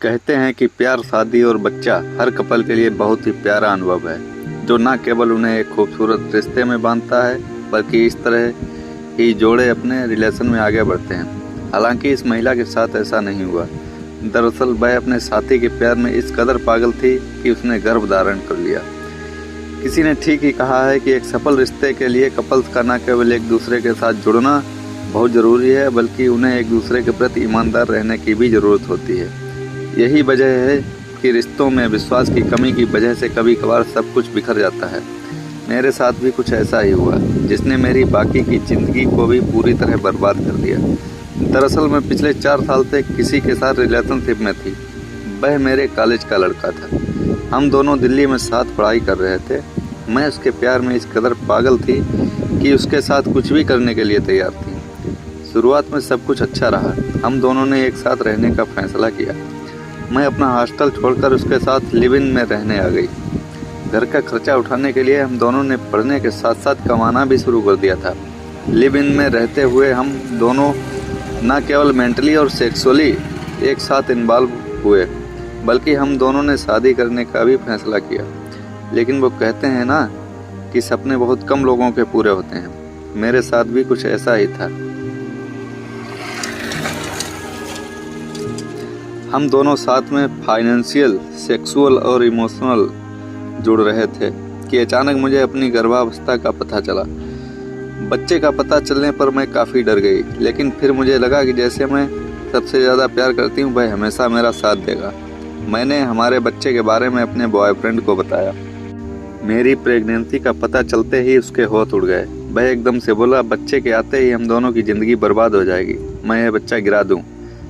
कहते हैं कि प्यार, शादी और बच्चा हर कपल के लिए बहुत ही प्यारा अनुभव है, जो न केवल उन्हें एक खूबसूरत रिश्ते में बांधता है, बल्कि इस तरह ही जोड़े अपने रिलेशन में आगे बढ़ते हैं। हालांकि इस महिला के साथ ऐसा नहीं हुआ। दरअसल वह अपने साथी के प्यार में इस कदर पागल थी कि उसने गर्भ धारण कर लिया। किसी ने ठीक ही कहा है कि एक सफल रिश्ते के लिए कपल्स का न केवल एक दूसरे के साथ जुड़ना बहुत ज़रूरी है, बल्कि उन्हें एक दूसरे के प्रति ईमानदार रहने की भी ज़रूरत होती है। यही वजह है कि रिश्तों में विश्वास की कमी की वजह से कभी कभार सब कुछ बिखर जाता है। मेरे साथ भी कुछ ऐसा ही हुआ, जिसने मेरी बाकी की ज़िंदगी को भी पूरी तरह बर्बाद कर दिया। दरअसल मैं पिछले 4 साल से किसी के साथ रिलेशनशिप में थी। वह मेरे कॉलेज का लड़का था। हम दोनों दिल्ली में साथ पढ़ाई कर रहे थे। मैं उसके प्यार में इस कदर पागल थी कि उसके साथ कुछ भी करने के लिए तैयार थी। शुरुआत में सब कुछ अच्छा रहा। हम दोनों ने एक साथ रहने का फैसला किया। मैं अपना हॉस्टल छोड़कर उसके साथ लिव इन में रहने आ गई। घर का खर्चा उठाने के लिए हम दोनों ने पढ़ने के साथ साथ कमाना भी शुरू कर दिया था। लिव इन में रहते हुए हम दोनों न केवल मेंटली और सेक्सुअली एक साथ इन्वॉल्व हुए, बल्कि हम दोनों ने शादी करने का भी फैसला किया। लेकिन वो कहते हैं ना कि सपने बहुत कम लोगों के पूरे होते हैं। मेरे साथ भी कुछ ऐसा ही था। हम दोनों साथ में फाइनेंशियल, सेक्सुअल और इमोशनल जुड़ रहे थे कि अचानक मुझे अपनी गर्भावस्था का पता चला। बच्चे का पता चलने पर मैं काफ़ी डर गई, लेकिन फिर मुझे लगा कि जैसे मैं सबसे ज़्यादा प्यार करती हूँ, वह हमेशा मेरा साथ देगा। मैंने हमारे बच्चे के बारे में अपने बॉयफ्रेंड को बताया। मेरी प्रेगनेंसी का पता चलते ही उसके होश उड़ गए। वह एकदम से बोला, बच्चे के आते ही हम दोनों की ज़िंदगी बर्बाद हो जाएगी। मैं ये बच्चा गिरा दूँ।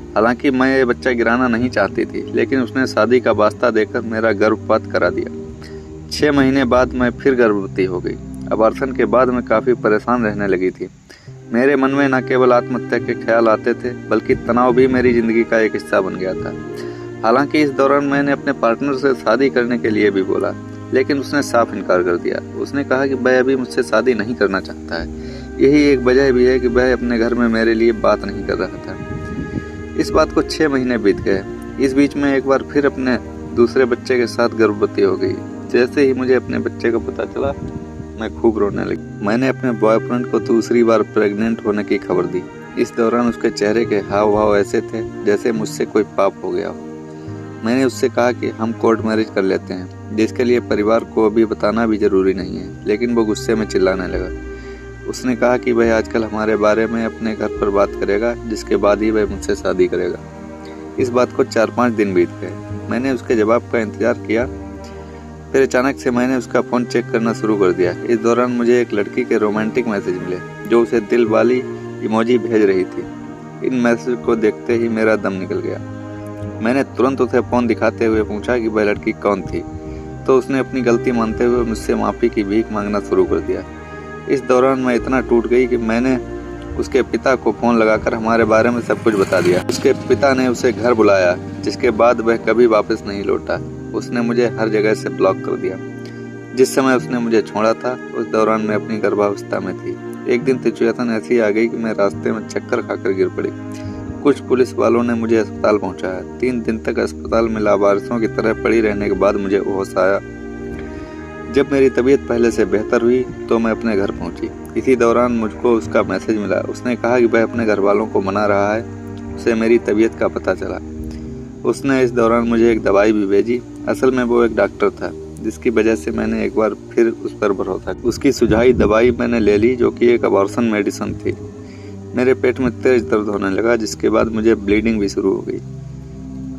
हालांकि मैं ये बच्चा गिराना नहीं चाहती थी, लेकिन उसने शादी का वास्ता देकर मेरा गर्भपात करा दिया। 6 महीने बाद मैं फिर गर्भवती हो गई। अबॉर्शन के बाद मैं काफ़ी परेशान रहने लगी थी। मेरे मन में न केवल आत्महत्या के ख्याल आते थे, बल्कि तनाव भी मेरी ज़िंदगी का एक हिस्सा बन गया था। हालांकि इस दौरान मैंने अपने पार्टनर से शादी करने के लिए भी बोला, लेकिन उसने साफ इनकार कर दिया। उसने कहा कि वह अभी मुझसे शादी नहीं करना चाहता है। यही एक वजह भी है कि वह अपने घर में मेरे लिए बात नहीं कर रहा था। इस बात को 6 महीने बीत गए। इस बीच में एक बार फिर अपने दूसरे बच्चे के साथ गर्भवती हो गई। जैसे ही मुझे अपने बच्चे का पता चला, मैं खूब रोने लगी। मैंने अपने बॉयफ्रेंड को दूसरी बार प्रेग्नेंट होने की खबर दी। इस दौरान उसके चेहरे के हाव भाव ऐसे थे जैसे मुझसे कोई पाप हो गया हो। मैंने उससे कहा कि हम कोर्ट मैरिज कर लेते हैं, जिसके लिए परिवार को अभी बताना भी ज़रूरी नहीं है। लेकिन वो गुस्से में चिल्लाने लगा। उसने कहा कि वह आजकल हमारे बारे में अपने घर पर बात करेगा, जिसके बाद ही वह मुझसे शादी करेगा। इस बात को 4-5 दिन बीत गए। मैंने उसके जवाब का इंतज़ार किया। फिर अचानक से मैंने उसका फ़ोन चेक करना शुरू कर दिया। इस दौरान मुझे एक लड़की के रोमांटिक मैसेज मिले, जो उसे दिल वाली इमोजी भेज रही थी। इन मैसेज को देखते ही मेरा दम निकल गया। मैंने तुरंत उसे फ़ोन दिखाते हुए पूछा कि वह लड़की कौन थी, तो उसने अपनी गलती मानते हुए मुझसे माफ़ी की भीख मांगना शुरू कर दिया। इस दौरान मैं इतना टूट गई कि मैंने उसके पिता को फ़ोन लगाकर हमारे बारे में सब कुछ बता दिया। उसके पिता ने उसे घर बुलाया, जिसके बाद वह कभी वापस नहीं लौटा। उसने मुझे हर जगह से ब्लॉक कर दिया। जिस समय उसने मुझे छोड़ा था, उस दौरान मैं अपनी गर्भावस्था में थी। एक दिन सिचुएशन ऐसी आ गई कि मैं रास्ते में चक्कर खाकर गिर पड़ी। कुछ पुलिस वालों ने मुझे अस्पताल पहुंचाया। 3 दिन तक अस्पताल में लावारिसों की तरह पड़ी रहने के बाद मुझे होश आया। जब मेरी तबीयत पहले से बेहतर हुई तो मैं अपने घर पहुंची। इसी दौरान मुझको उसका मैसेज मिला। उसने कहा कि वह अपने घर वालों को मना रहा है। उसे मेरी तबीयत का पता चला। उसने इस दौरान मुझे एक दवाई भी भेजी। असल में वो एक डॉक्टर था, जिसकी वजह से मैंने एक बार फिर उस पर भरोसा किया। उसकी सुझाई दवाई मैंने ले ली, जो कि एक अबॉर्शन मेडिसिन थी। मेरे पेट में तेज दर्द होने लगा, जिसके बाद मुझे ब्लीडिंग भी शुरू हो गई।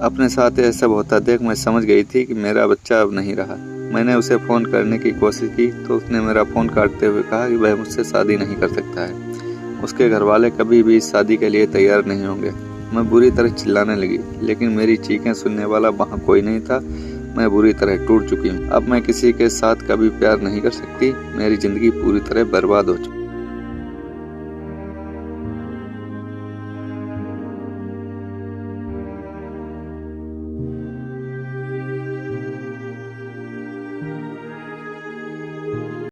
अपने साथ यह सब होता देख मैं समझ गई थी कि मेरा बच्चा अब नहीं रहा। मैंने उसे फ़ोन करने की कोशिश की तो उसने मेरा फ़ोन काटते हुए कहा कि वह मुझसे शादी नहीं कर सकता है। उसके घर वाले कभी भी इस शादी के लिए तैयार नहीं होंगे। मैं बुरी तरह चिल्लाने लगी, लेकिन मेरी चीखें सुनने वाला वहाँ कोई नहीं था। मैं बुरी तरह टूट चुकी हूँ। अब मैं किसी के साथ कभी प्यार नहीं कर सकती। मेरी ज़िंदगी पूरी तरह बर्बाद हो चुकी।